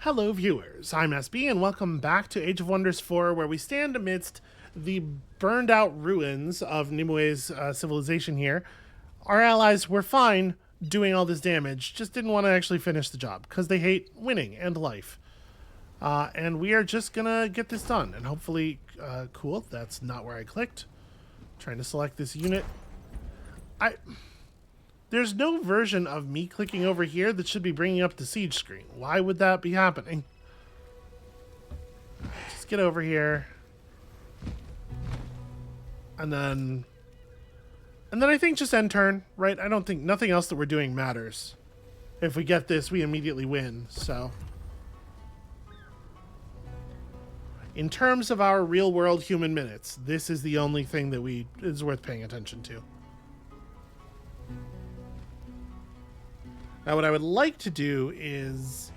Hello viewers, I'm SB and welcome back to Age of Wonders 4, where we stand amidst the burned out ruins of Nimue's civilization here. Our allies were fine doing all this damage, just didn't want to actually finish the job because they hate winning and life. And we are just gonna get this done and hopefully, cool, that's not where I clicked. Trying to select this unit. There's no version of me clicking over here that should be bringing up the siege screen. Why would that be happening? Just get over here. And then I think just end turn, right? I don't think nothing else that we're doing matters. If we get this, we immediately win, so. In terms of our real world human minutes, this is the only thing that is worth paying attention to. Now, what I would like to do is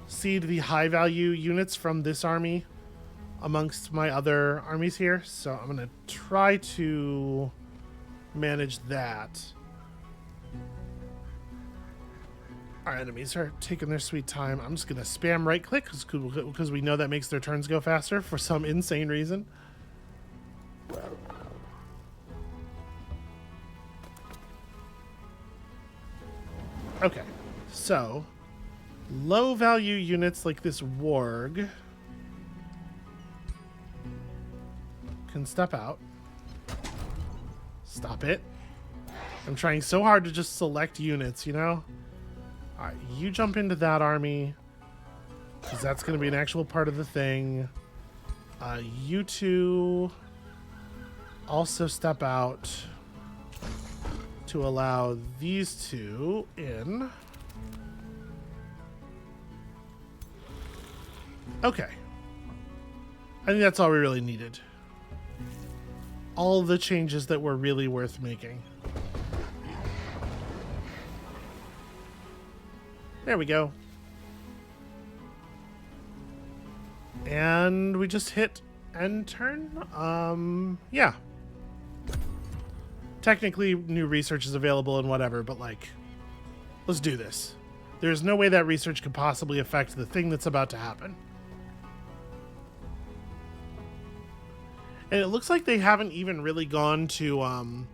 seed the high value units from this army amongst my other armies here. So I'm going to try to manage that. Our enemies are taking their sweet time. I'm just going to spam right click because we know that makes their turns go faster for some insane reason. Okay, so low value units like this warg can step out. Stop it. I'm trying so hard to just select units, you know? Alright, you jump into that army because that's going to be an actual part of the thing. You two also step out to allow these two in. Okay. I think that's all we really needed. All the changes that were really worth making. There we go. And we just hit end turn. Yeah. Technically, new research is available and whatever, but like, let's do this. There's no way that research could possibly affect the thing that's about to happen. And it looks like they haven't even really gone to,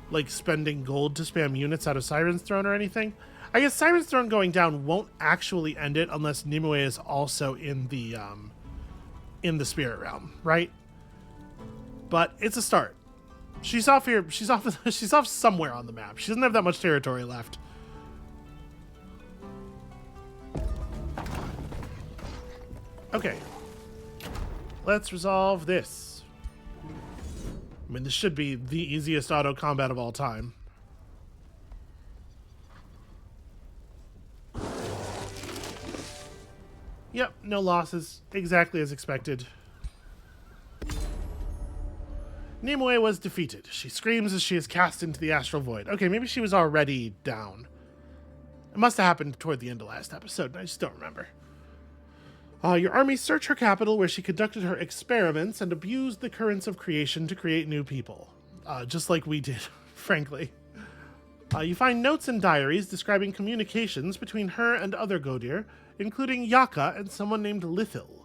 like, spending gold to spam units out of Siren's Throne or anything. I guess Siren's Throne going down won't actually end it unless Nimue is also in the Spirit Realm, right? But it's a start. She's off here. She's off somewhere on the map. She doesn't have that much territory left. Okay. Let's resolve this. I mean, this should be the easiest auto combat of all time. Yep, no losses. Exactly as expected. Nimue was defeated. She screams as she is cast into the astral void. Okay, maybe she was already down. It must have happened toward the end of last episode, and I just don't remember. Your army searched her capital where she conducted her experiments and abused the currents of creation to create new people. Just like we did, frankly. You find notes and diaries describing communications between her and other Godir, including Yaka and someone named Lithil.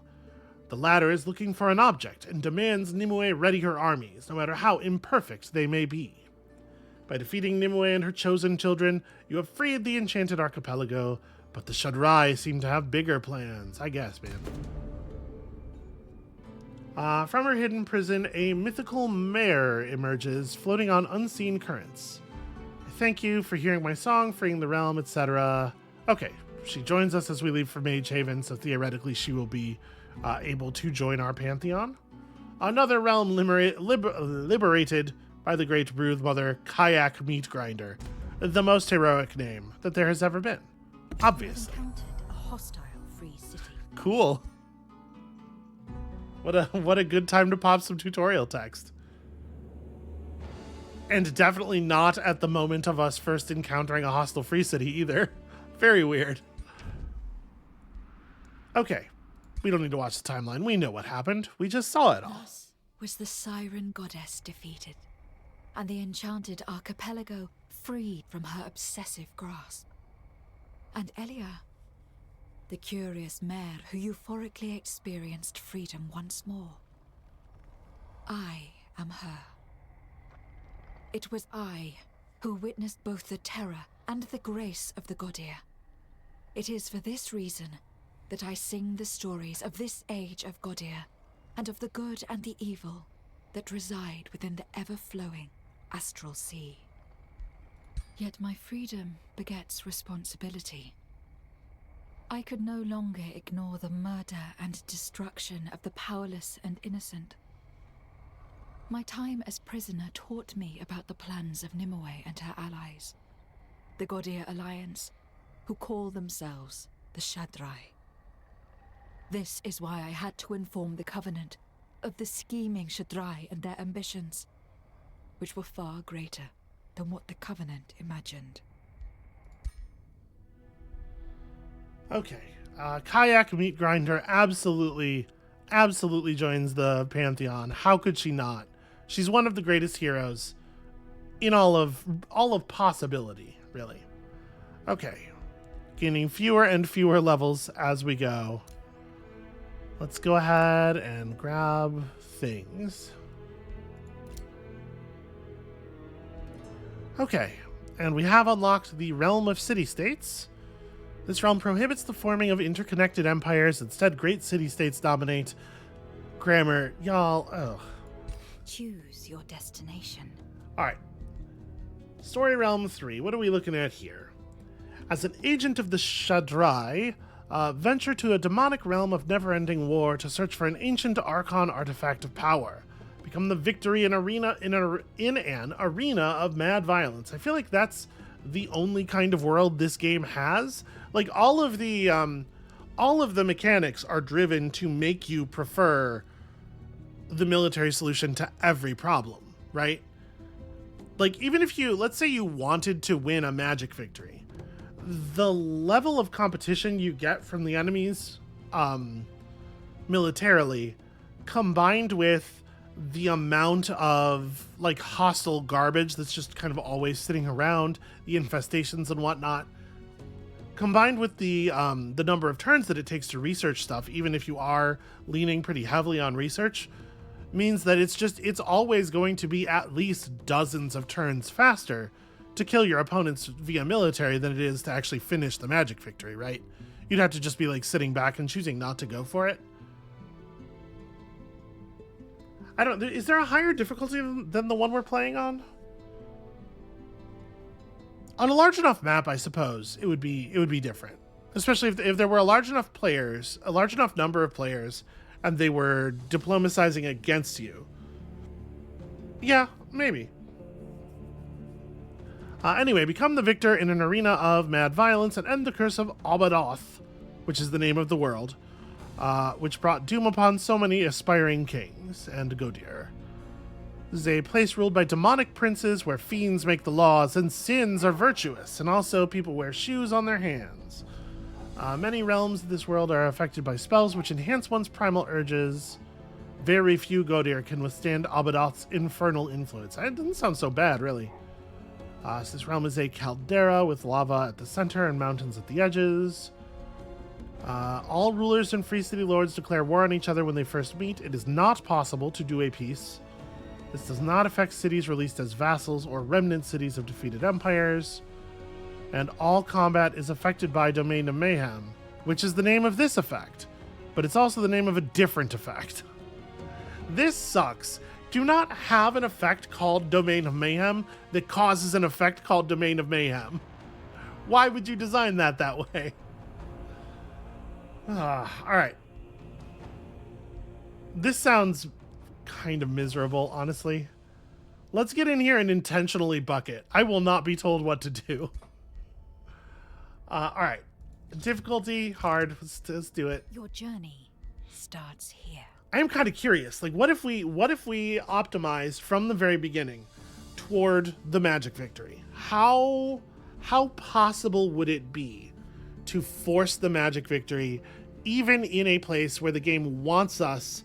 The latter is looking for an object and demands Nimue ready her armies, no matter how imperfect they may be. By defeating Nimue and her chosen children, you have freed the enchanted archipelago, but the Shadrai seem to have bigger plans, I guess, man. From her hidden prison, a mythical mare emerges, floating on unseen currents. I thank you for hearing my song, freeing the realm, etc. Okay, she joins us as we leave for Mage Haven, so theoretically she will be able to join our pantheon. Another realm liberated by the great Brood Mother, Kayak Meat Grinder, the most heroic name that there has ever been. Obviously. Encountered a hostile free city. Cool. What a good time to pop some tutorial text. And definitely not at the moment of us first encountering a hostile free city either. Very weird. Okay. We don't need to watch the timeline. We know what happened. We just saw it all. Thus was the Siren Goddess defeated, and the enchanted archipelago freed from her obsessive grasp. And Elia, the curious mare who euphorically experienced freedom once more. I am her. It was I who witnessed both the terror and the grace of the Godir. It is for this reason that I sing the stories of this age of Godir, and of the good and the evil that reside within the ever-flowing astral sea. Yet my freedom begets responsibility. I could no longer ignore the murder and destruction of the powerless and innocent. My time as prisoner taught me about the plans of Nimue and her allies, the Godir Alliance, who call themselves the Shadrai. This is why I had to inform the Covenant of the scheming Shadrai and their ambitions, which were far greater than what the Covenant imagined. Okay. Kayak Meat Grinder absolutely joins the Pantheon. How could she not? She's one of the greatest heroes in all of possibility, really. Okay. Gaining fewer and fewer levels as we go. Let's go ahead and grab things. Okay, and we have unlocked the Realm of City-States. This realm prohibits the forming of interconnected empires. Instead, great city-states dominate. Grammar, y'all, ugh. Choose your destination. Alright. Story Realm 3, what are we looking at here? As an agent of the Shadrai, venture to a demonic realm of never-ending war to search for an ancient Archon artifact of power. Become the victory in an arena of mad violence. I feel like that's the only kind of world this game has. Like all of the mechanics are driven to make you prefer the military solution to every problem, right? Like even if let's say you wanted to win a magic victory, the level of competition you get from the enemies militarily, combined with the amount of like hostile garbage that's just kind of always sitting around, the infestations and whatnot, combined with the number of turns that it takes to research stuff, even if you are leaning pretty heavily on research, means that it's always going to be at least dozens of turns faster to kill your opponents via military than it is to actually finish the magic victory, right? You'd have to just be like sitting back and choosing not to go for it. Is there a higher difficulty than the one we're playing on? On a large enough map, I suppose it would be different. Especially if there were a large enough number of players, and they were diplomatizing against you. Yeah, maybe. Anyway, become the victor in an arena of mad violence and end the curse of Abedoth, which is the name of the world, which brought doom upon so many aspiring kings and Godir. This is a place ruled by demonic princes where fiends make the laws and sins are virtuous, and also people wear shoes on their hands. Many realms of this world are affected by spells which enhance one's primal urges. Very few Godir can withstand Abedoth's infernal influence. It doesn't sound so bad, really. So this realm is a caldera with lava at the center and mountains at the edges. All rulers and free city lords declare war on each other when they first meet. It is not possible to do a peace. This does not affect cities released as vassals or remnant cities of defeated empires. And all combat is affected by Domain of Mayhem, which is the name of this effect, but it's also the name of a different effect. This sucks. Do not have an effect called Domain of Mayhem that causes an effect called Domain of Mayhem. Why would you design that way? Alright. This sounds kind of miserable, honestly. Let's get in here and intentionally bucket. I will not be told what to do. Alright. Difficulty, hard. Let's do it. Your journey starts here. I am kind of curious. Like, what if we optimized from the very beginning toward the magic victory? How possible would it be to force the magic victory even in a place where the game wants us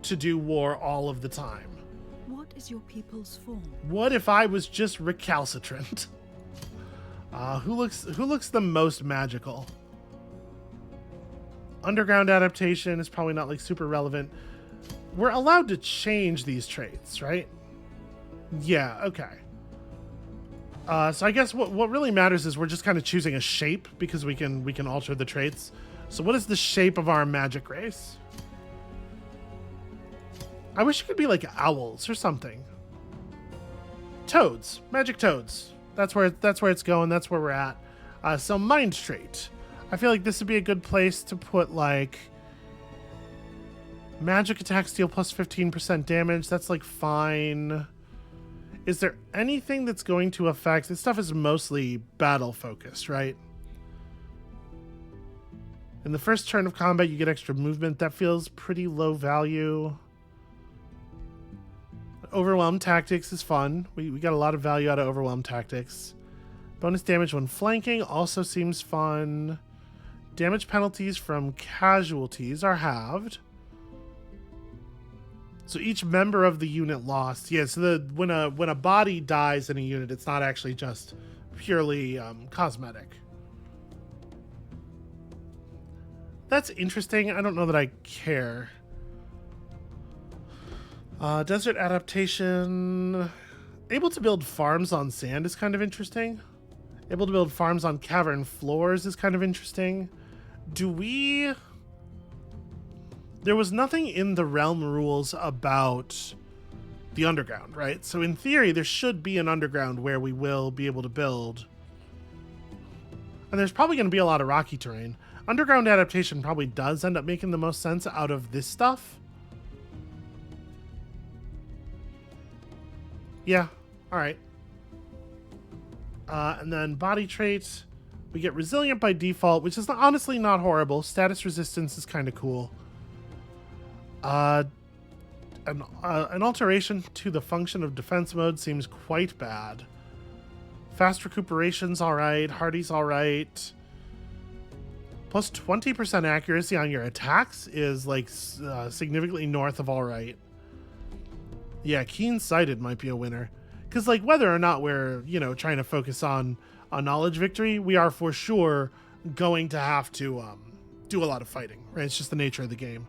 to do war all of the time? What is your people's form? What if I was just recalcitrant? Who looks the most magical? Underground adaptation is probably not like super relevant. We're allowed to change these traits, right? Yeah, okay. So I guess what really matters is we're just kind of choosing a shape because we can alter the traits. So what is the shape of our magic race? I wish it could be like owls or something. Toads, magic toads. That's where it's going. That's where we're at. So mind trait. I feel like this would be a good place to put like magic attacks deal plus 15% damage. That's like fine. Is there anything that's going to affect... This stuff is mostly battle focused, right? In the first turn of combat, you get extra movement. That feels pretty low value. Overwhelm tactics is fun. We got a lot of value out of overwhelm tactics. Bonus damage when flanking also seems fun. Damage penalties from casualties are halved. So each member of the unit lost. Yeah, so when a body dies in a unit, it's not actually just purely cosmetic. That's interesting. I don't know that I care. Desert adaptation. Able to build farms on sand is kind of interesting. Able to build farms on cavern floors is kind of interesting. There was nothing in the realm rules about the underground, right? So in theory, there should be an underground where we will be able to build. And there's probably going to be a lot of rocky terrain. Underground adaptation probably does end up making the most sense out of this stuff. Yeah, all right. And then body traits. We get resilient by default, which is honestly not horrible. Status resistance is kind of cool. An alteration to the function of defense mode seems quite bad. Fast recuperation's all right. Hardy's all right. Plus 20% accuracy on your attacks is like significantly north of all right. Yeah, keen-sighted might be a winner. Because like whether or not we're, trying to focus on knowledge victory, we are for sure going to have to do a lot of fighting, right? It's just the nature of the game.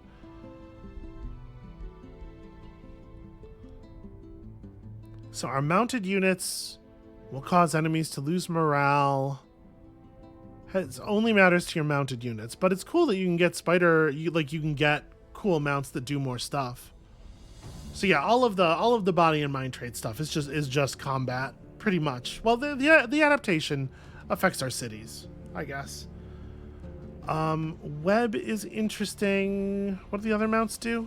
So our mounted units will cause enemies to lose morale. It only matters to your mounted units, but it's cool that you can get you can get cool mounts that do more stuff. So yeah, all of the body and mind trait stuff is just combat pretty much. Well, the adaptation affects our cities, I guess. Web is interesting. What do the other mounts do?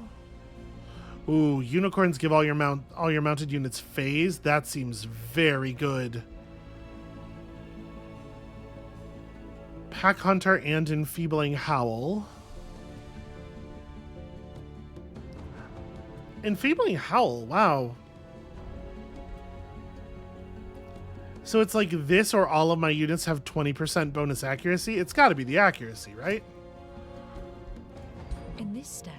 Ooh, unicorns give all your mounted units phase. That seems very good. Pack Hunter and Enfeebling Howl. Enfeebling Howl, wow. So it's like this or all of my units have 20% bonus accuracy? It's got to be the accuracy, right? In this step,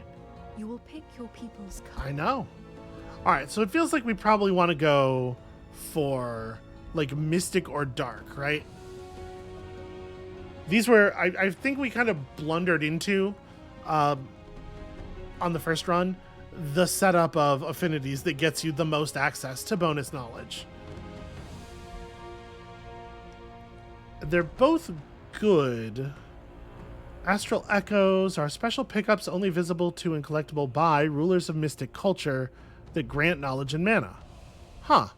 you will pick your people's color. I know. All right, so it feels like we probably want to go for like mystic or dark, right? These were, I think we kind of blundered into, on the first run, the setup of affinities that gets you the most access to bonus knowledge. They're both good. Astral Echoes are special pickups only visible to and collectible by rulers of mystic culture that grant knowledge and mana. Huh.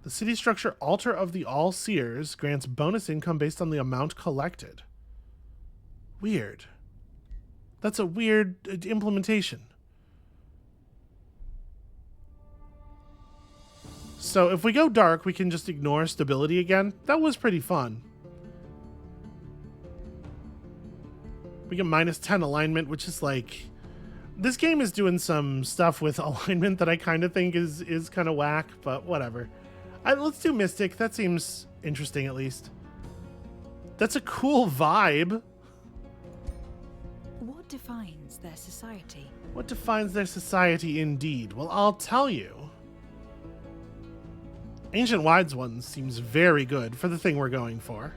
The city structure Altar of the All-Seers grants bonus income based on the amount collected. Weird. That's a weird implementation. So if we go dark, we can just ignore stability again. That was pretty fun. We get minus 10 alignment, which is like... This game is doing some stuff with alignment that I kind of think is kind of whack, but whatever. Let's do Mystic. That seems interesting, at least. That's a cool vibe. What defines their society? What defines their society, indeed? Well, I'll tell you. Ancient Wise Ones seems very good for the thing we're going for.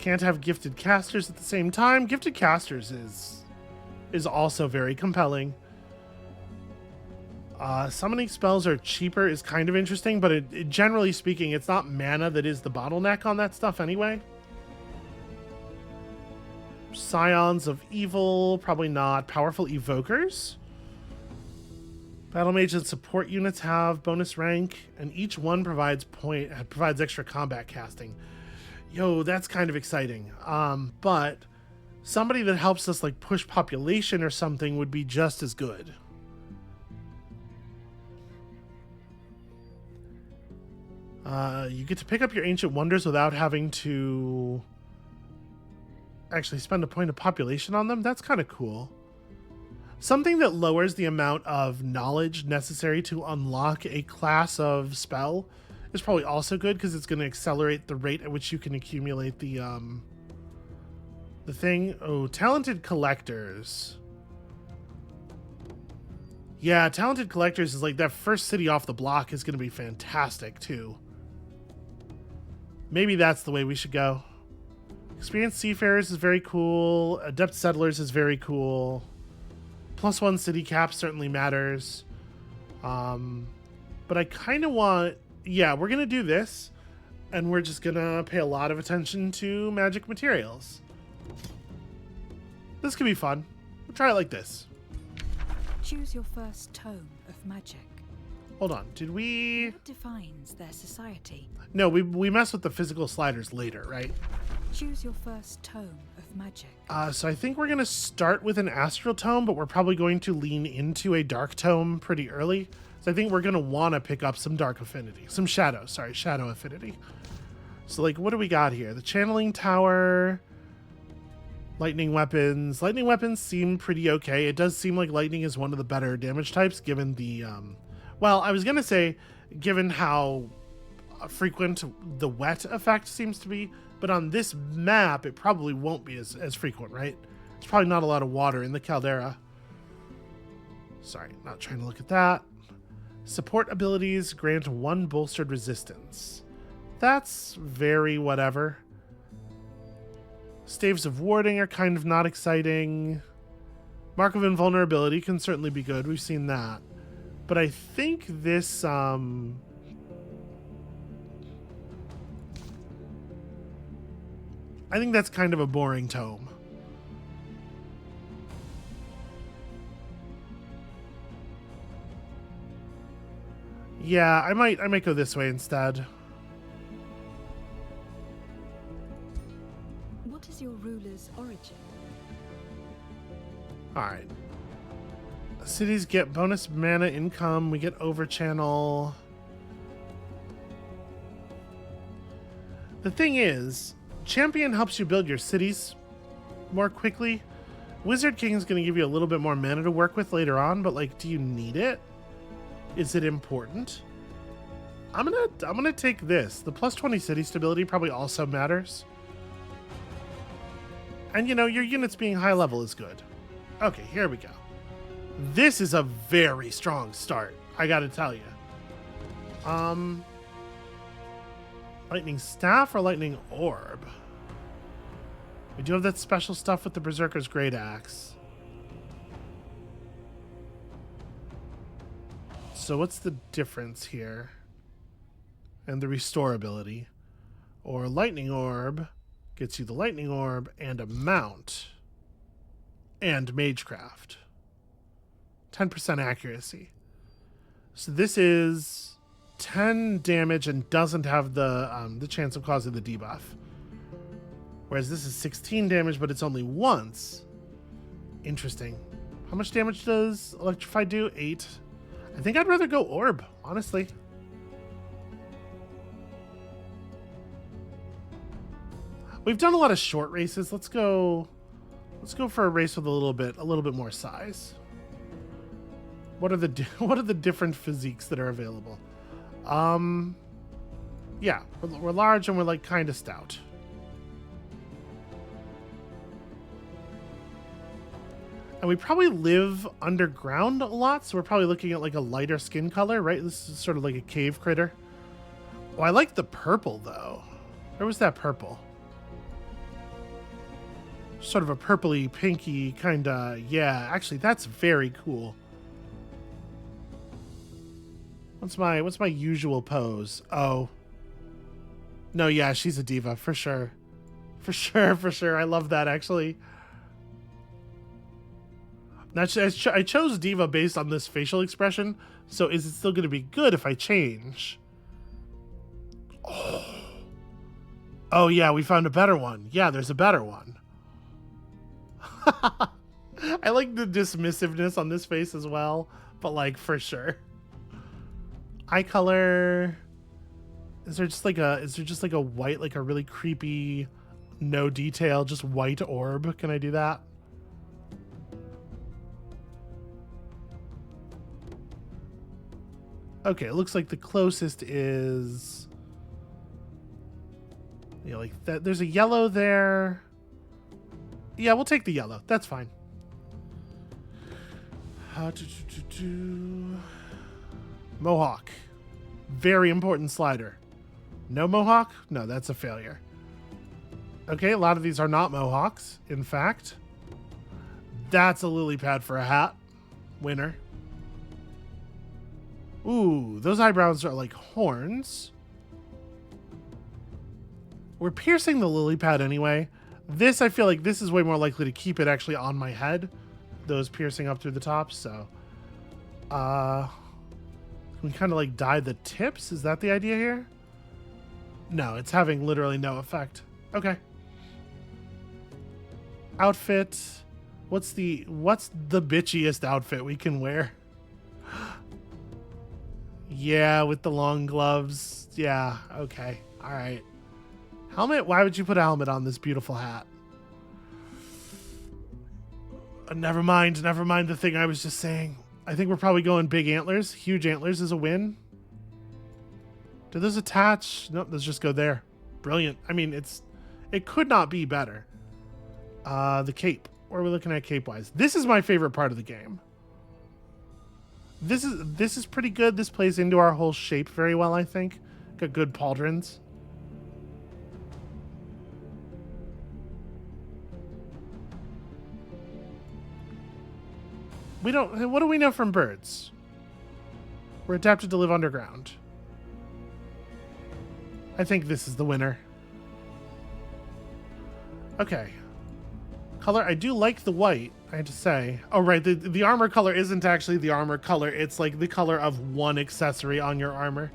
Can't have gifted casters at the same time. Gifted casters is also very compelling. Summoning spells are cheaper is kind of interesting, but generally speaking, it's not mana that is the bottleneck on that stuff anyway. Scions of Evil, probably not. Powerful Evokers. Battle Mage and support units have bonus rank, and each one provides extra combat casting. Yo, that's kind of exciting. But somebody that helps us like push population or something would be just as good. You get to pick up your Ancient Wonders without having to actually spend a point of population on them. That's kind of cool. Something that lowers the amount of knowledge necessary to unlock a class of spell is probably also good, because it's going to accelerate the rate at which you can accumulate the thing. Oh, Talented Collectors. Yeah, Talented Collectors is like that first city off the block is going to be fantastic too. Maybe that's the way we should go. Experienced Seafarers is very cool. Adept Settlers is very cool. +1 city cap certainly matters. But I kind of want... Yeah, we're going to do this. And we're just going to pay a lot of attention to magic materials. This could be fun. We'll try it like this. Choose your first tome of magic. Hold on. Did we... What defines their society? No, we mess with the physical sliders later, right? Choose your first tome of magic. So I think we're going to start with an astral tome, but we're probably going to lean into a dark tome pretty early. So I think we're going to want to pick up some dark affinity. Some shadow affinity. So like, what do we got here? The channeling tower, lightning weapons. Lightning weapons seem pretty okay. It does seem like lightning is one of the better damage types given the, well, I was going to say, given how frequent the wet effect seems to be, but on this map, it probably won't be as frequent, right? There's probably not a lot of water in the caldera. Sorry, not trying to look at that. Support abilities grant 1 bolstered resistance. That's very whatever. Staves of warding are kind of not exciting. Mark of invulnerability can certainly be good. We've seen that. But I think this, I think that's kind of a boring tome. Yeah, I might go this way instead. What is your ruler's origin? All right. Cities get bonus mana income. We get overchannel. The thing is, Champion helps you build your cities more quickly. Wizard King is going to give you a little bit more mana to work with later on, but like, do you need it? Is it important? I'm gonna take this. The +20 city stability probably also matters. And you know, your units being high level is good. Okay, here we go. This is a very strong start, I gotta tell you. Lightning Staff or Lightning Orb? We do have that special stuff with the Berserker's Great Axe. So what's the difference here? And the Restore ability. Or Lightning Orb gets you the Lightning Orb and a mount. And Magecraft. 10% accuracy. So this is 10 damage and doesn't have the chance of causing the debuff. Whereas this is 16 damage, but it's only once. Interesting. How much damage does Electrify do? 8. I think I'd rather go Orb, honestly. We've done a lot of short races. Let's go for a race with a little bit more size. What are the different physiques that are available? Yeah, we're large and we're like kind of stout. And we probably live underground a lot, so we're probably looking at like a lighter skin color, right? This is sort of like a cave critter. Oh, I like the purple though. Where was that purple? sort of a purpley, pinky kind of, yeah, actually that's very cool. What's my usual pose? Oh. No, yeah, she's a diva for sure. For sure. I love that actually. I chose diva based on this facial expression, so is it still going to be good if I change? Oh yeah, we found a better one. Yeah, there's a better one. I like the dismissiveness on this face as well, but like for sure. Eye color. Is there just like a white, like a really creepy, no detail, just white orb? Can I do that? Okay, it looks like the closest is, yeah, like that. There's a yellow there. Yeah, we'll take the yellow. That's fine. Mohawk. Very important slider. No mohawk? No, that's a failure. Okay, a lot of these are not mohawks, in fact. That's a lily pad for a hat. Winner. Ooh, those eyebrows are like horns. We're piercing the lily pad anyway. This, I feel like this is way more likely to keep it actually on my head. Those piercing up through the top, so. Can we kind of like dye the tips? Is that the idea here? No, it's having literally no effect. Okay. Outfit. What's the bitchiest outfit we can wear? Yeah, with the long gloves. Yeah, okay. All right. Helmet? Why would you put a helmet on this beautiful hat? Never mind the thing I was just saying. I think we're probably going big antlers. Huge antlers is a win. Do those attach? Nope, those just go there. Brilliant. I mean, it could not be better. The cape. What are we looking at cape-wise? This is my favorite part of the game. This is pretty good. This plays into our whole shape very well, I think. Got good pauldrons. What do we know from birds? We're adapted to live underground. I think this is the winner. Okay. Color, I do like the white, I have to say. Oh, right, the armor color isn't actually the armor color. It's like the color of one accessory on your armor.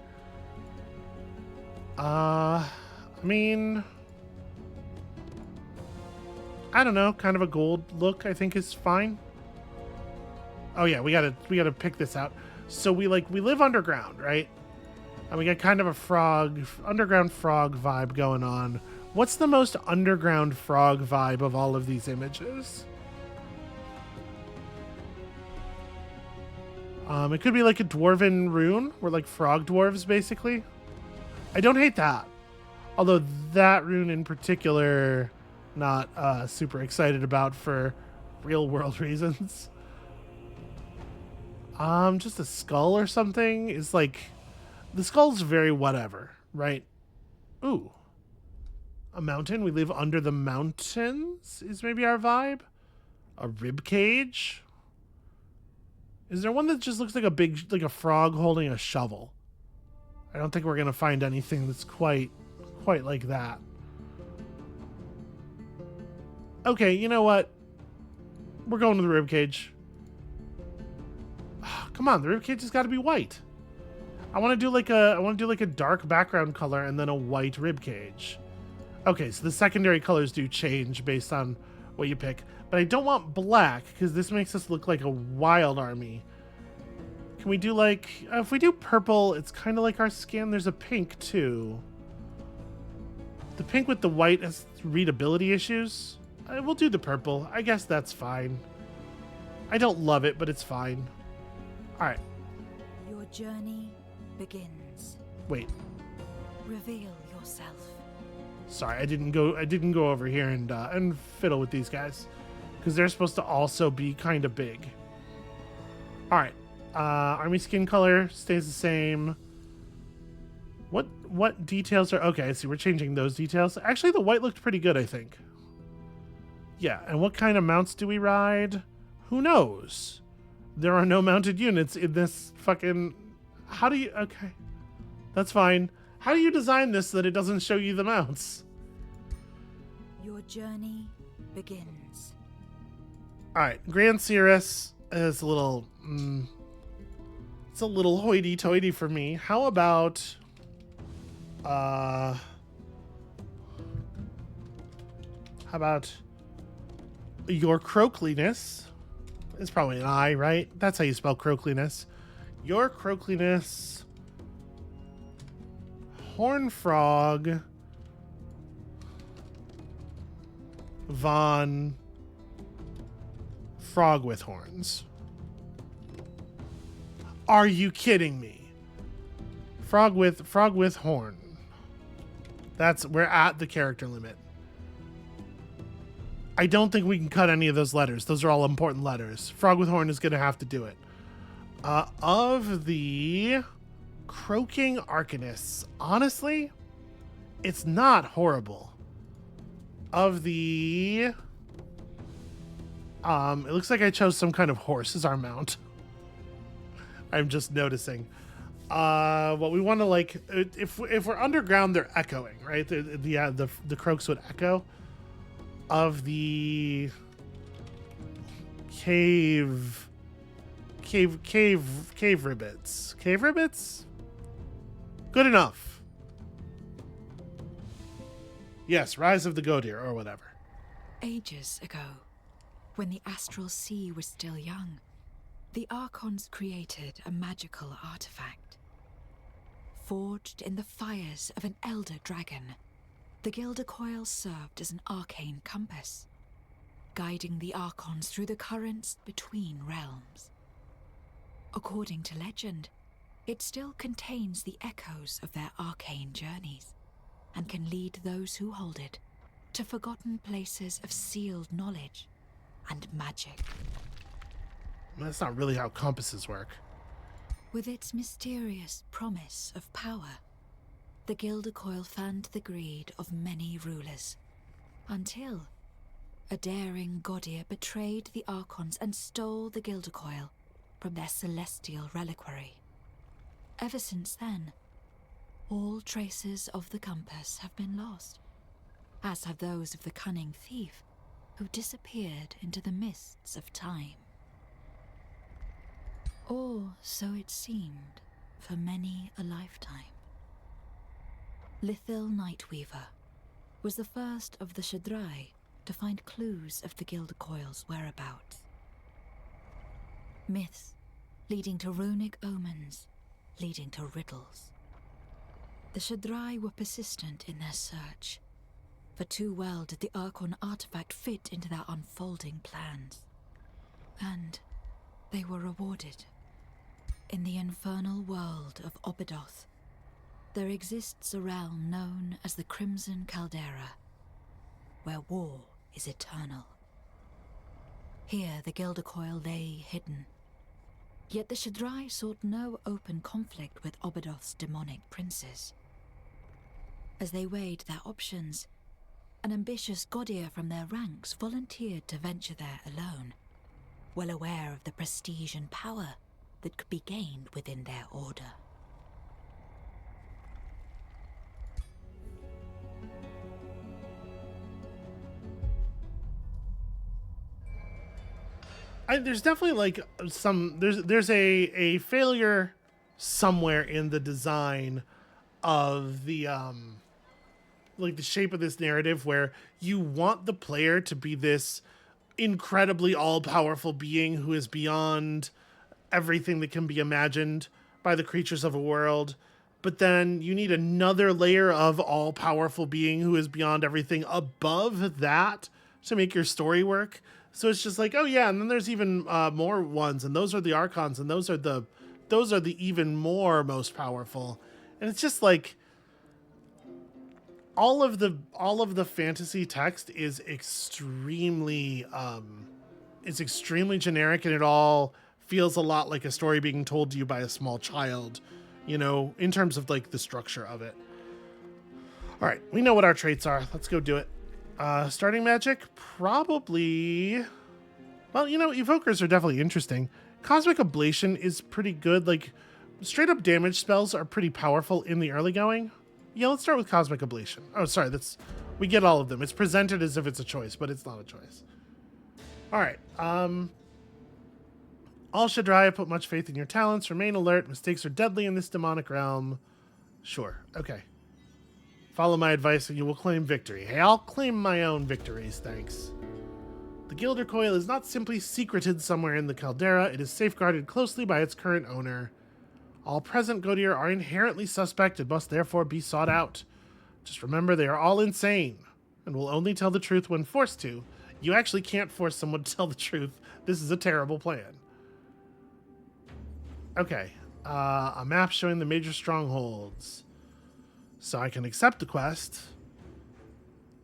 I mean, I don't know, kind of a gold look I think is fine. Oh yeah, we gotta pick this out. So we live underground, right? And we got kind of a underground frog vibe going on. What's the most underground frog vibe of all of these images? It could be like a dwarven rune. We're like frog dwarves, basically. I don't hate that. Although that rune in particular, not super excited about for real world reasons. Just a skull or something is like, the skull's very whatever, right? Ooh. A mountain. We live under the mountains is maybe our vibe. A rib cage. Is there one that just looks like like a frog holding a shovel? I don't think we're gonna find anything that's quite like that. Okay, you know what? We're going to the rib cage. Come on, the rib cage has got to be white. I want to do like a dark background color and then a white rib cage. Okay, so the secondary colors do change based on what you pick, but I don't want black because this makes us look like a wild army. Can we do like, if we do purple, it's kind of like our skin. There's a pink too. The pink with the white has readability issues. We'll do the purple. I guess that's fine. I don't love it, but it's fine. All right. Your journey begins. Wait. Reveal yourself. Sorry, I didn't go over here and fiddle with these guys because they're supposed to also be kind of big. All right. Army skin color stays the same. What details are okay? I see. We're changing those details. Actually, the white looked pretty good, I think. Yeah, and what kind of mounts do we ride? Who knows? There are no mounted units in this fucking... How do you... Okay. That's fine. How do you design this so that it doesn't show you the mounts? Your journey begins. Alright, Grand Cirrus is a little... it's a little hoity-toity for me. How about... How about... Your Croakliness is probably an I, right? That's how you spell Croakliness. Your Croakliness... Horn Frog... Von... Frog with horns. Are you kidding me? Frog with horn. We're at the character limit. I don't think we can cut any of those letters. Those are all important letters. Frog with horn is going to have to do it. Of the croaking arcanists, honestly, it's not horrible. Of the... it looks like I chose some kind of horse as our mount. I'm just noticing. What we want to, like, if we're underground, they're echoing, right? The croaks would echo. Of the cave ribbits. Cave ribbits? Good enough. Yes, Rise of the Godir or whatever. Ages ago, when the astral sea was still young, the Archons created a magical artifact. Forged in the fires of an elder dragon, the Gilder Coil served as an arcane compass, guiding the Archons through the currents between realms. According to legend, it still contains the echoes of their arcane journeys, and can lead those who hold it to forgotten places of sealed knowledge and magic. That's not really how compasses work. With its mysterious promise of power, the Gilder Coil fanned the greed of many rulers, until a daring Godir betrayed the Archons and stole the Gilder Coil from their celestial reliquary. Ever since then, all traces of the compass have been lost, as have those of the cunning thief who disappeared into the mists of time. Or so it seemed for many a lifetime. Lithil Nightweaver was the first of the Shadrai to find clues of the Gilder Coil's whereabouts. Myths leading to runic omens, leading to riddles. The Shadrai were persistent in their search, for too well did the Archon artifact fit into their unfolding plans. And they were rewarded. In the infernal world of Abedoth, there exists a realm known as the Crimson Caldera, where war is eternal. Here the Gilder Coil lay hidden, yet the Shadrai sought no open conflict with Abedoth's demonic princes. As they weighed their options, an ambitious Godir from their ranks volunteered to venture there alone, well aware of the prestige and power that could be gained within their order. There's definitely like there's a failure somewhere in the design of the like the shape of this narrative, where you want the player to be this incredibly all-powerful being who is beyond everything that can be imagined by the creatures of a world, but then you need another layer of all-powerful being who is beyond everything above that to make your story work. So it's just like, oh yeah, and then there's even more ones, and those are the Archons, and those are the even more most powerful. And it's just like all of the fantasy text is extremely generic, and it all feels a lot like a story being told to you by a small child, you know, in terms of like the structure of it. All right, we know what our traits are. Let's go do it. Starting magic? Probably... Well, you know, evokers are definitely interesting. Cosmic Ablation is pretty good. Like, straight up damage spells are pretty powerful in the early going. Yeah, let's start with Cosmic Ablation. Oh, sorry, that's... We get all of them. It's presented as if it's a choice, but it's not a choice. Alright, All Shaddai, put much faith in your talents. Remain alert. Mistakes are deadly in this demonic realm. Sure, okay. Follow my advice and you will claim victory. Hey, I'll claim my own victories, thanks. The Gilder Coil is not simply secreted somewhere in the caldera. It is safeguarded closely by its current owner. All present Godir are inherently suspect and must therefore be sought out. Just remember, they are all insane and will only tell the truth when forced to. You actually can't force someone to tell the truth. This is a terrible plan. Okay, a map showing the major strongholds. So I can accept the quest.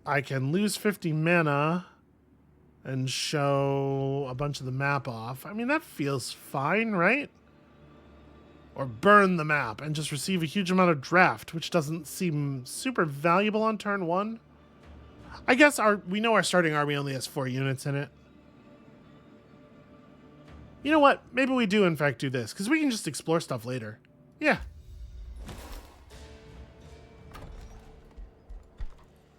I can lose 50 mana and show a bunch of the map off. I mean, that feels fine, right? Or burn the map and just receive a huge amount of draft, which doesn't seem super valuable on turn 1. I guess we know our starting army only has 4 units in it. You know what? Maybe we do, in fact, do this, because we can just explore stuff later. Yeah.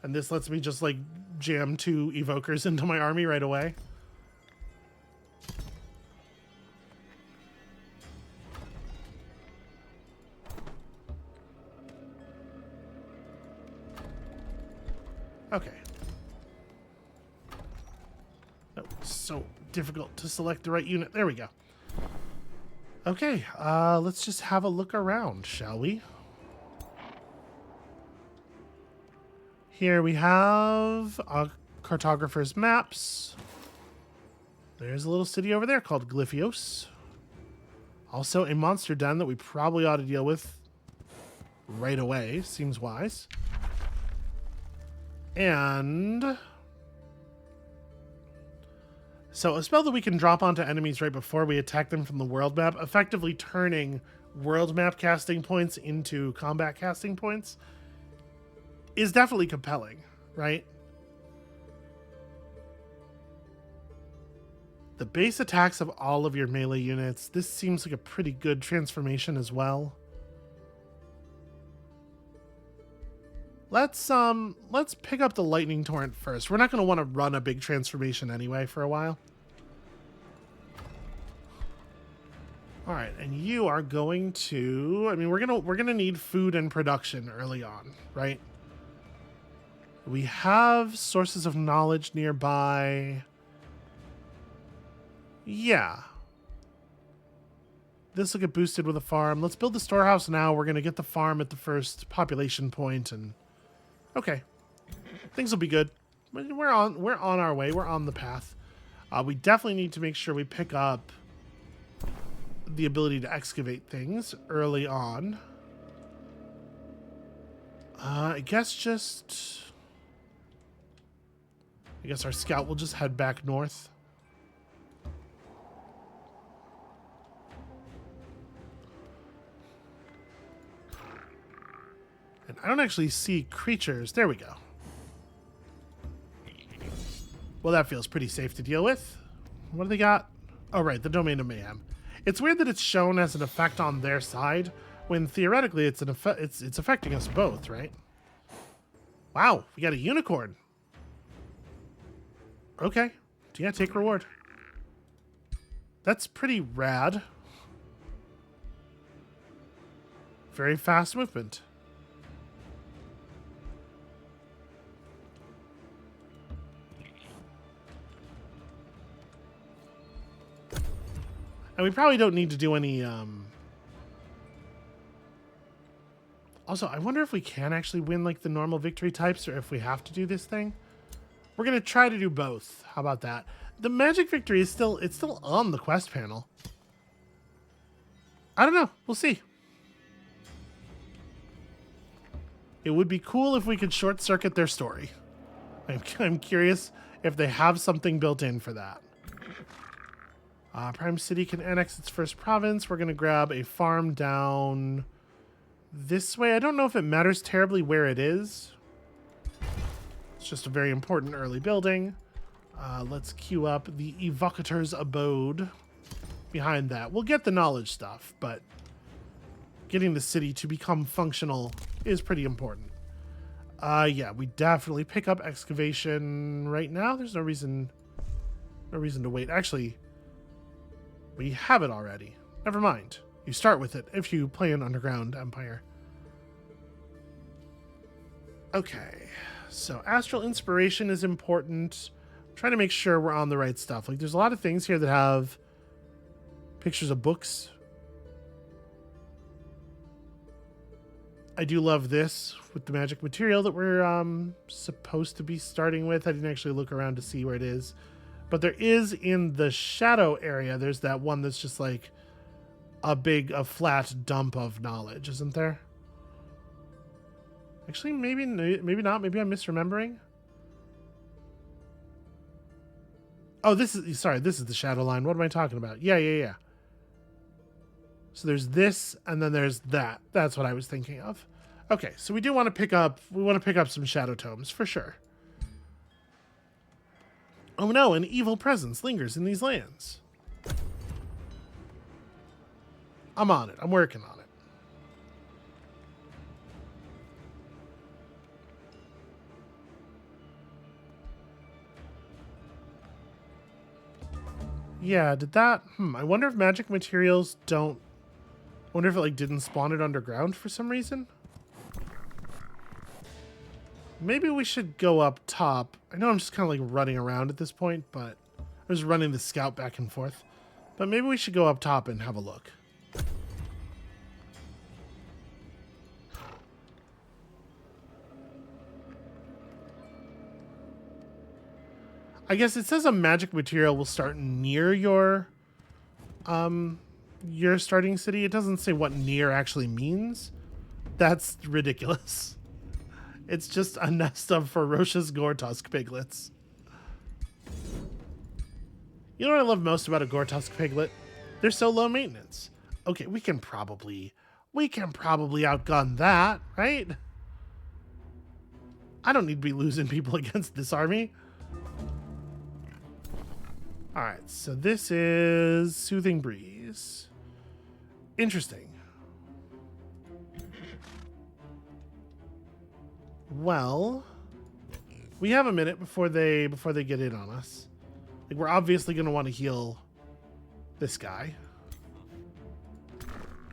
And this lets me just, like, jam 2 evokers into my army right away. Okay. Oh, so difficult to select the right unit. There we go. Okay, let's just have a look around, shall we? Here we have cartographer's maps. There's a little city over there called Glyphios. Also a monster den that we probably ought to deal with right away. Seems wise. And so a spell that we can drop onto enemies right before we attack them from the world map, effectively turning world map casting points into combat casting points, is definitely compelling, right? The base attacks of all of your melee units. This seems like a pretty good transformation as well. Let's pick up the lightning torrent first. We're not going to want to run a big transformation anyway for a while. All right, and you are going to, I mean, we're going to need food and production early on, right? We have sources of knowledge nearby. Yeah. This will get boosted with a farm. Let's build the storehouse now. We're going to get the farm at the first population point and okay. Things will be good. We're on our way. We're on the path. We definitely need to make sure we pick up the ability to excavate things early on. I guess our scout will just head back north. And I don't actually see creatures. There we go. Well, that feels pretty safe to deal with. What do they got? Oh, right, the Domain of Mayhem. It's weird that it's shown as an effect on their side, when theoretically it's affecting us both, right? Wow, we got a unicorn. Okay, yeah, take reward. That's pretty rad. Very fast movement. And we probably don't need to do any, Also, I wonder if we can actually win, like, the normal victory types, or if we have to do this thing. We're going to try to do both. How about that? The magic victory is still on the quest panel. I don't know. We'll see. It would be cool if we could short-circuit their story. I'm curious if they have something built in for that. Prime City can annex its first province. We're going to grab a farm down this way. I don't know if it matters terribly where it is. Let's It's just a very important early building. Let's queue up the Evocator's Abode behind that. We'll get the knowledge stuff, but getting the city to become functional is pretty important. Yeah, we definitely pick up excavation right now. There's no reason to wait. Actually, we have it already. Never mind. You start with it if you play an Underground Empire. Okay, so Astral Inspiration is important. I'm trying to make sure we're on the right stuff. Like, there's a lot of things here that have pictures of books. I do love this with the magic material that we're supposed to be starting with. I didn't actually look around to see where it is. But there is in the shadow area, there's that one that's just like a flat dump of knowledge, isn't there? Actually, maybe not. Maybe I'm misremembering. Oh, this is the shadow line. What am I talking about? Yeah. So there's this, and then there's that. That's what I was thinking of. Okay, so we want to pick up some shadow tomes for sure. Oh no, an evil presence lingers in these lands. I'm on it. I'm working on it. Yeah, did that... I wonder if magic materials don't... I wonder if it, like, didn't spawn it underground for some reason? Maybe we should go up top. I know I'm just kind of, like, running around at this point, but... I was running the scout back and forth. But maybe we should go up top and have a look. I guess it says a magic material will start near your starting city. It doesn't say what near actually means. That's ridiculous. It's just a nest of ferocious Gortusk piglets. You know what I love most about a Gortusk piglet? They're so low maintenance. Okay, we can probably outgun that, right? I don't need to be losing people against this army. Alright, so this is Soothing Breeze. Interesting. Well, we have a minute before they get in on us. Like, we're obviously going to want to heal this guy.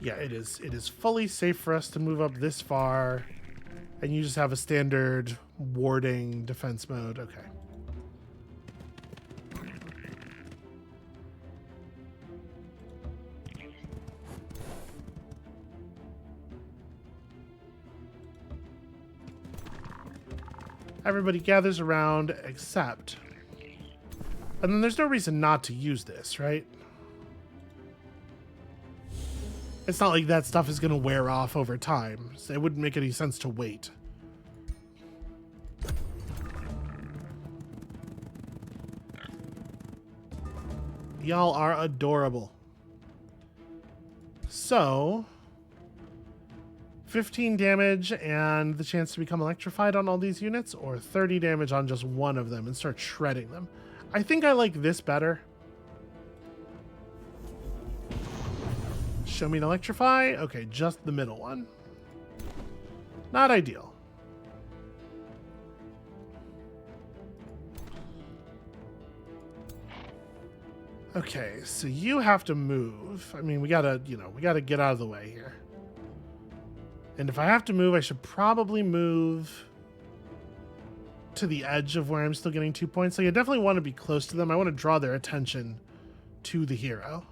Yeah, it is fully safe for us to move up this far, and you just have a standard warding defense mode. Okay. Everybody gathers around except... And then there's no reason not to use this, right? It's not like that stuff is going to wear off over time, so it wouldn't make any sense to wait. Y'all are adorable. So... 15 damage and the chance to become electrified on all these units, or 30 damage on just one of them and start shredding them. I think I like this better. Show me an electrify. Okay, just the middle one. Not ideal. Okay, so you have to move. I mean, we gotta get out of the way here. And if I have to move, I should probably move to the edge of where I'm still getting 2 points. Like, I definitely want to be close to them. I want to draw their attention to the hero.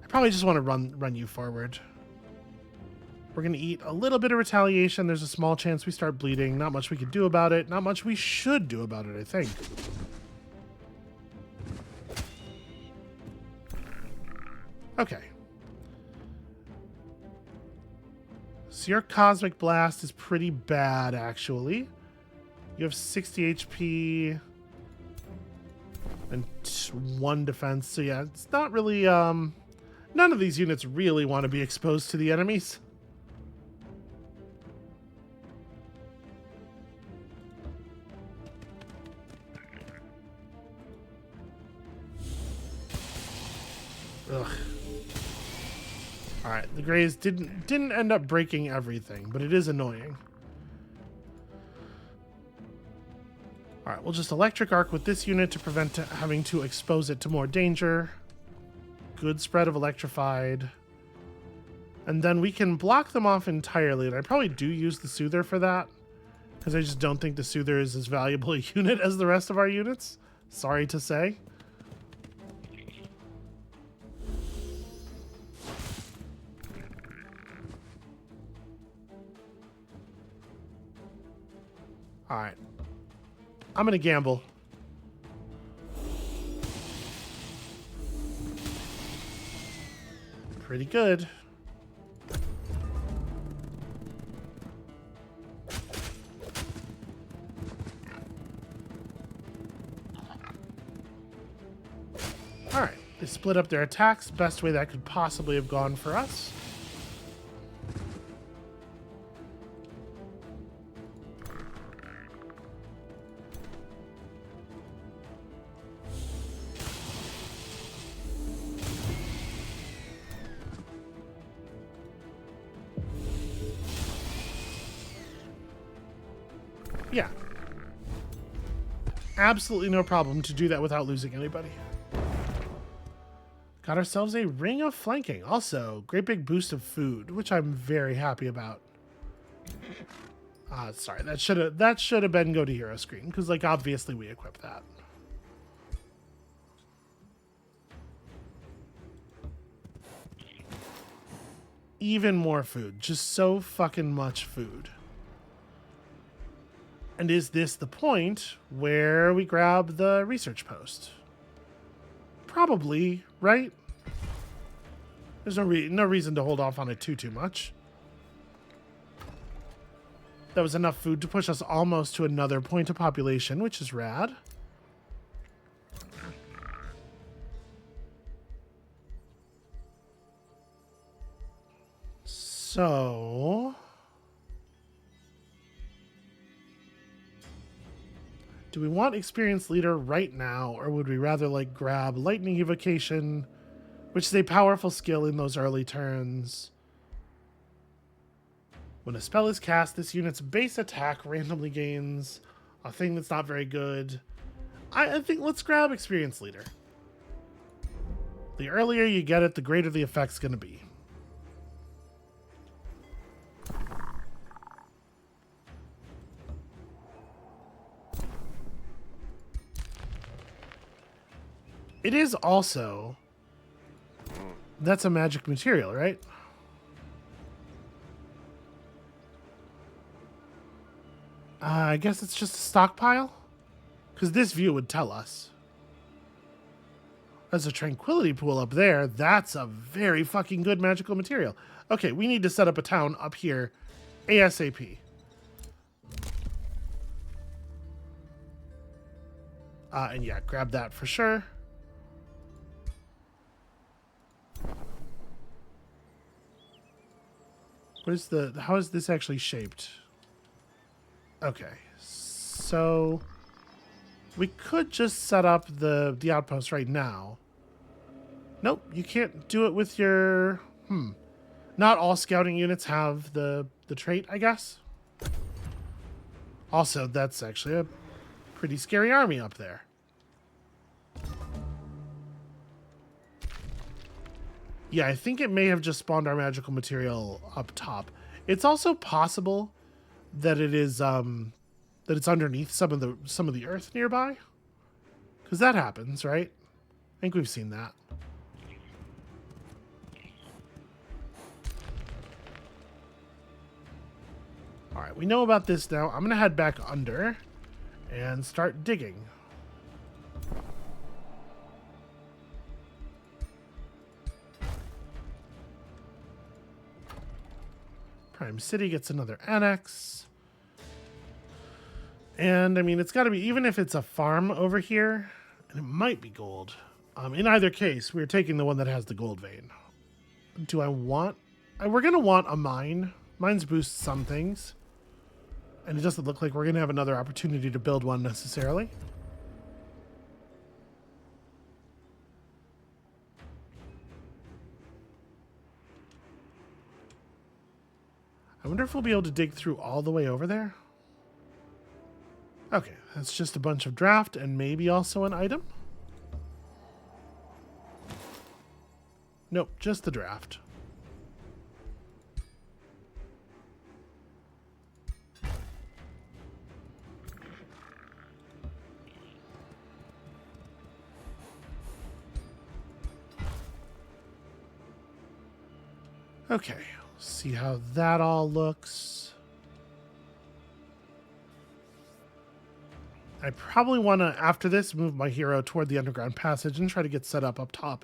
I probably just want to run you forward. We're going to eat a little bit of retaliation. There's a small chance we start bleeding. Not much we could do about it. Not much we should do about it, I think. Okay. So your Cosmic Blast is pretty bad, actually. You have 60 HP and 1 defense. So yeah, it's not really, none of these units really want to be exposed to the enemies. Ugh. All right, the Greys didn't end up breaking everything, but it is annoying. All right, we'll just electric arc with this unit to prevent having to expose it to more danger. Good spread of electrified. And then we can block them off entirely, and I probably do use the Soother for that, because I just don't think the Soother is as valuable a unit as the rest of our units. Sorry to say. All right. I'm going to gamble. Pretty good. All right. They split up their attacks. Best way that could possibly have gone for us. Yeah. Absolutely no problem to do that without losing anybody. Got ourselves a ring of flanking. Also, great big boost of food, which I'm very happy about. Sorry, that should have been go to hero screen, because like obviously we equipped that. Even more food. Just so fucking much food. And is this the point where we grab the research post? Probably, right? There's no reason to hold off on it too much. That was enough food to push us almost to another point of population, which is rad. So... do we want experienced leader right now, or would we rather like grab lightning evocation, which is a powerful skill in those early turns? When a spell is cast, this unit's base attack randomly gains a thing that's not very good. I think let's grab experienced leader. The earlier you get it, the greater the effect's going to be. It is also... that's a magic material, right? I guess it's just a stockpile? Because this view would tell us. There's a tranquility pool up there. That's a very fucking good magical material. Okay, we need to set up a town up here ASAP. And yeah, grab that for sure. What is how is this actually shaped? Okay, so we could just set up the outpost right now. Nope, you can't do it with your... Not all scouting units have the trait, I guess. Also, that's actually a pretty scary army up there. Yeah, I think it may have just spawned our magical material up top. It's also possible that it is that it's underneath some of the earth nearby, because that happens, right? I think we've seen that. All right, we know about this now. I'm gonna head back under and start digging. Prime City gets another annex. And I mean, it's got to be, even if it's a farm over here, and it might be gold. In either case, we're taking the one that has the gold vein. Do I want... we're going to want a mine. Mines boost some things. And it doesn't look like we're going to have another opportunity to build one necessarily. I wonder if we'll be able to dig through all the way over there. Okay, that's just a bunch of draft and maybe also an item. Nope, just the draft. Okay, see how that all looks. I probably want to, after this, move my hero toward the underground passage and try to get set up top.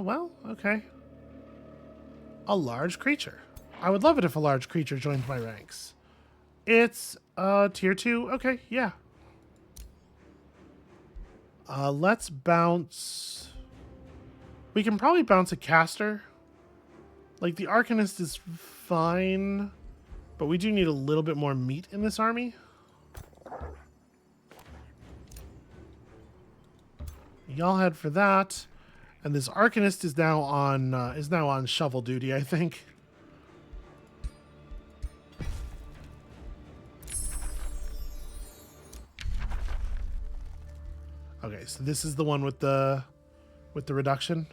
Well, okay. A large creature. I would love it if a large creature joined my ranks. It's, tier 2. Okay, yeah. Let's bounce... We can probably bounce a caster. Like, the Arcanist is fine, but we do need a little bit more meat in this army. Y'all head for that. And this Arcanist is now on shovel duty, I think. Okay, so this is the one with the reduction.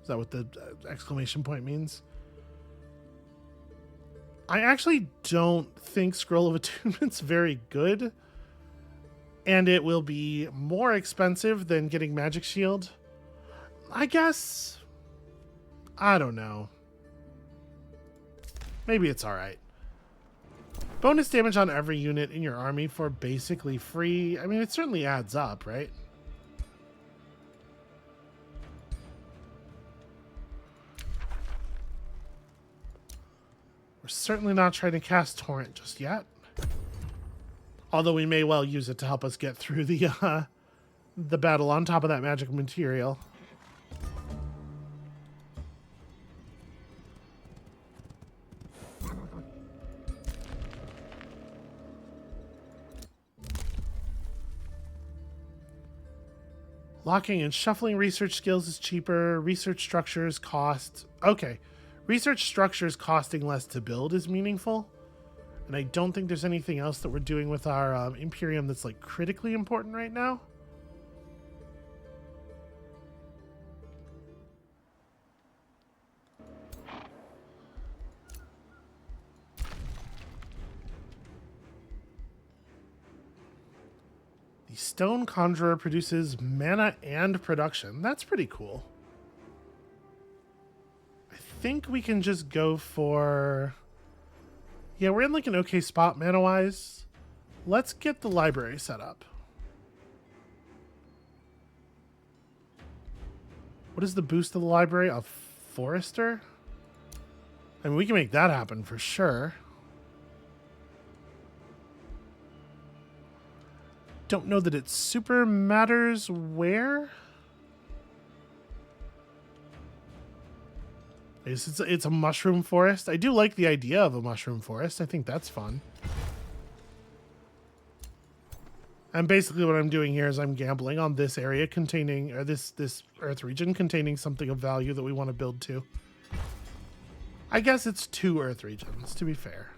Is that what the exclamation point means? I actually don't think Scroll of Attunement's very good, and it will be more expensive than getting Magic Shield. I guess. I don't know. Maybe it's alright. Bonus damage on every unit in your army for basically free. I mean, it certainly adds up, right? We're certainly not trying to cast Torrent just yet. Although we may well use it to help us get through the battle on top of that magic material. Locking and shuffling research skills is cheaper. Research structures cost... Okay. Research structures costing less to build is meaningful. And I don't think there's anything else that we're doing with our Imperium that's like critically important right now. The Stone Conjurer produces mana and production. That's pretty cool. I think we can just go for... Yeah, we're in like an okay spot mana-wise. Let's get the library set up. What is the boost of the library? A Forester? I mean, we can make that happen for sure. Don't know that it super matters where. It's a mushroom forest. I do like the idea of a mushroom forest. I think that's fun. And basically what I'm doing here is I'm gambling on this area containing, or this Earth region containing something of value that we want to build to. I guess it's 2 Earth regions, to be fair.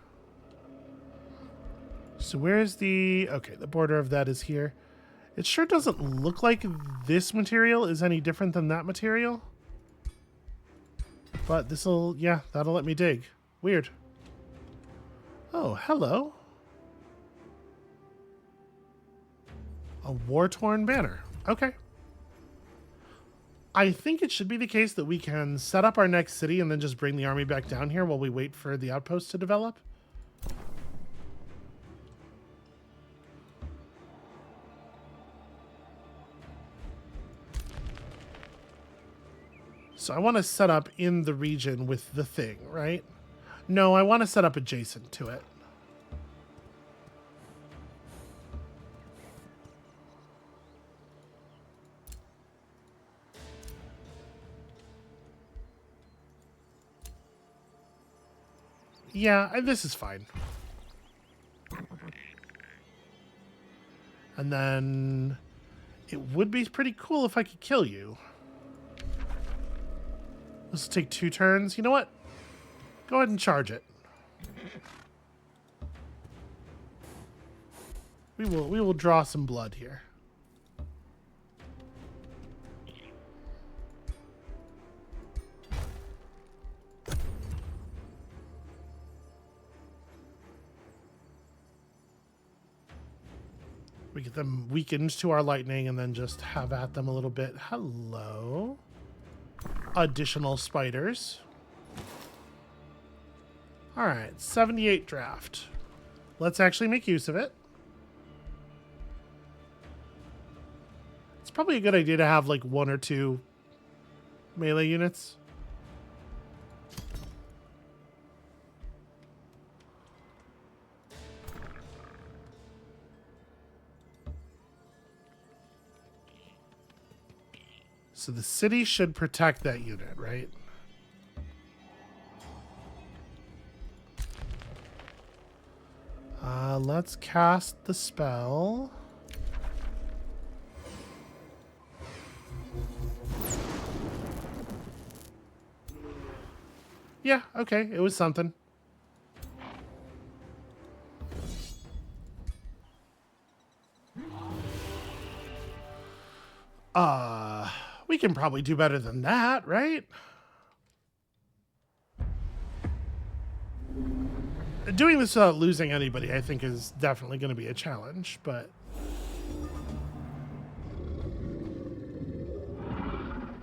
So where's the... Okay, the border of that is here. It sure doesn't look like this material is any different than that material. But this'll... Yeah, that'll let me dig. Weird. Oh, hello. A war-torn banner. Okay. I think it should be the case that we can set up our next city and then just bring the army back down here while we wait for the outpost to develop. So I want to set up in the region with the thing, right? No, I want to set up adjacent to it. Yeah, this is fine. And then it would be pretty cool if I could kill you. This will take 2 turns. You know what? Go ahead and charge it. We will draw some blood here. We get them weakened to our lightning and then just have at them a little bit. Hello. Additional spiders. All right, 78 draft. Let's actually make use of it. It's probably a good idea to have like 1 or 2 melee units. So the city should protect that unit, right? Let's cast the spell. Yeah, okay, it was something. We can probably do better than that, right? Doing this without losing anybody, I think, is definitely going to be a challenge, but...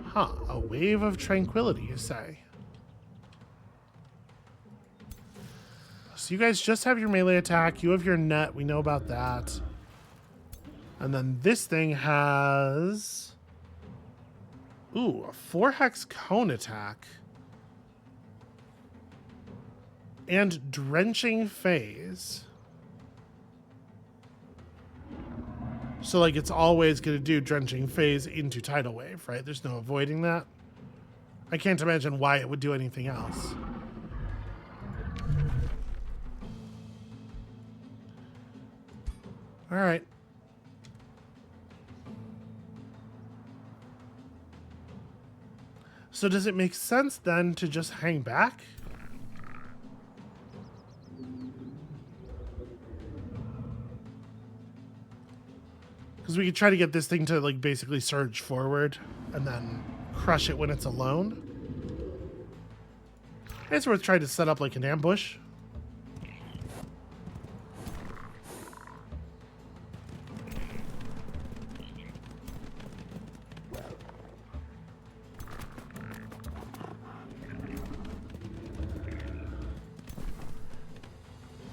Huh, a wave of tranquility, you say? So you guys just have your melee attack, you have your net, we know about that. And then this thing has... Ooh, a 4-hex cone attack. And drenching phase. So, like, it's always going to do drenching phase into tidal wave, right? There's no avoiding that. I can't imagine why it would do anything else. All right. So does it make sense then to just hang back? Because we could try to get this thing to like basically surge forward and then crush it when it's alone. It's worth trying to set up like an ambush.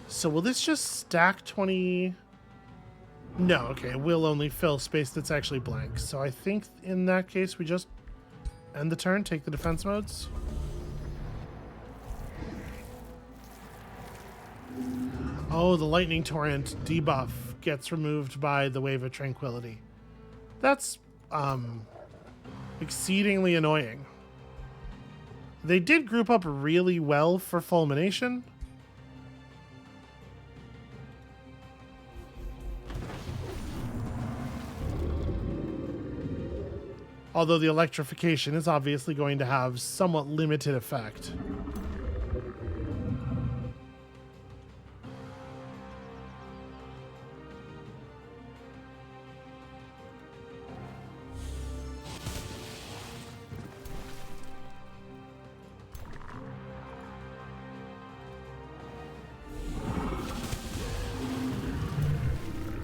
So will this just stack 20? No, okay, it will only fill space that's actually blank. So I think in that case we just end the turn, take the defense modes. Oh, the lightning torrent debuff gets removed by the wave of tranquility. That's exceedingly annoying. They did group up really well for fulmination. Although the electrification is obviously going to have somewhat limited effect.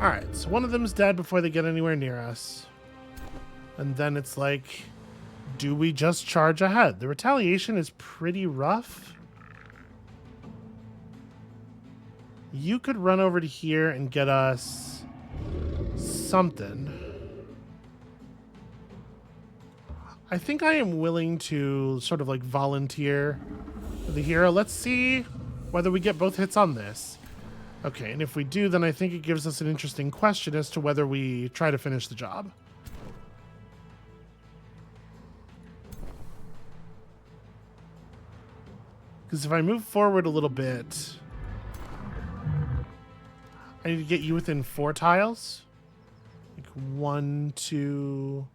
Alright, so one of them's dead before they get anywhere near us. And then it's like, do we just charge ahead? The retaliation is pretty rough. You could run over to here and get us something. I think I am willing to sort of like volunteer for the hero. Let's see whether we get both hits on this. Okay, and if we do, then I think it gives us an interesting question as to whether we try to finish the job. Because if I move forward a little bit, I need to get you within 4 tiles. Like 1, 2,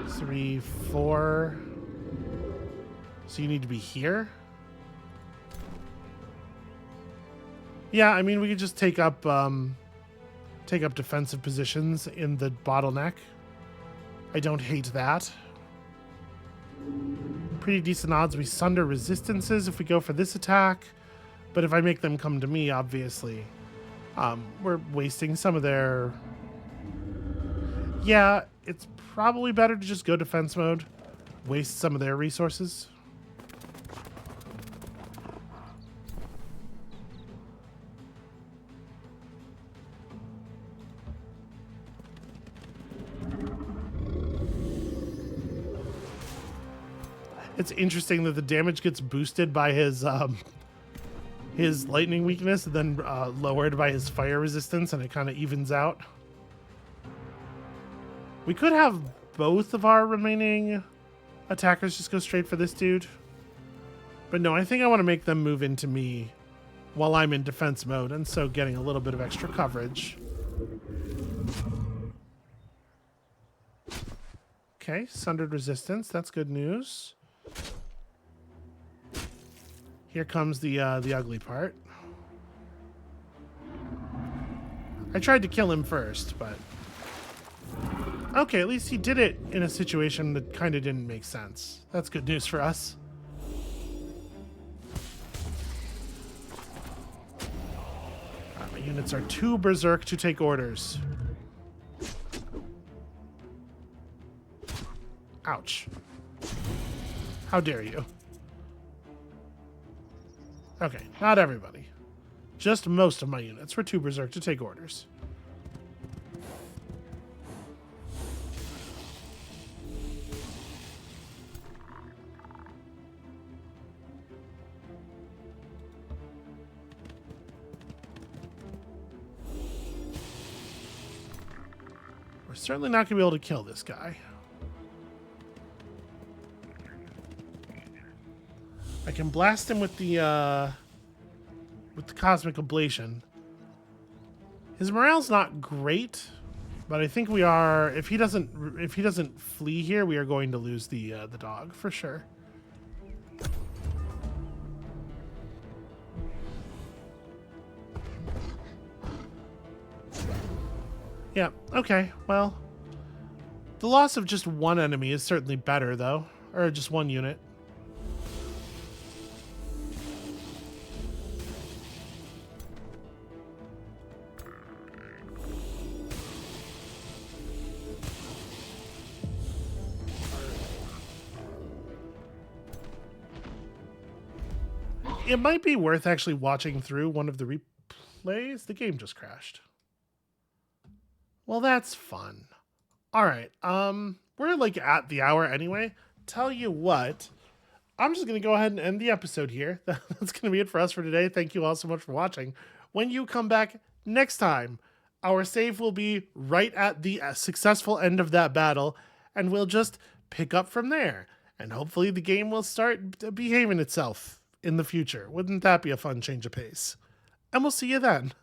3, 4. So you need to be here. Yeah, I mean, we could just take up defensive positions in the bottleneck. I don't hate that. Pretty decent odds we sunder resistances if we go for this attack. But if I make them come to me, obviously, we're wasting some of their... Yeah, it's probably better to just go defense mode. Waste some of their resources. It's interesting that the damage gets boosted by his lightning weakness, and then lowered by his fire resistance, and it kind of evens out. We could have both of our remaining attackers just go straight for this dude. But no, I think I want to make them move into me while I'm in defense mode, and so getting a little bit of extra coverage. Okay, sundered resistance. That's good news. Here comes the ugly part. I tried to kill him first, but... Okay, at least he did it in a situation that kind of didn't make sense. That's good news for us. My units are too berserk to take orders. Ouch. How dare you? Okay, not everybody. Just most of my units were too berserk to take orders. We're certainly not going to be able to kill this guy. I can blast him with the cosmic ablation. His morale's not great, but I think we are. If he doesn't flee here, we are going to lose the dog for sure. Yeah. Okay. Well, the loss of just one enemy is certainly better, though, or just one unit. It might be worth actually watching through one of the replays. The game just crashed. Well, that's fun. All right. We're like at the hour anyway. Tell you what, I'm just going to go ahead and end the episode here. That's going to be it for us for today. Thank you all so much for watching. When you come back next time, our save will be right at the successful end of that battle, and we'll just pick up from there. And hopefully the game will start behaving itself in the future. Wouldn't that be a fun change of pace? And we'll see you then.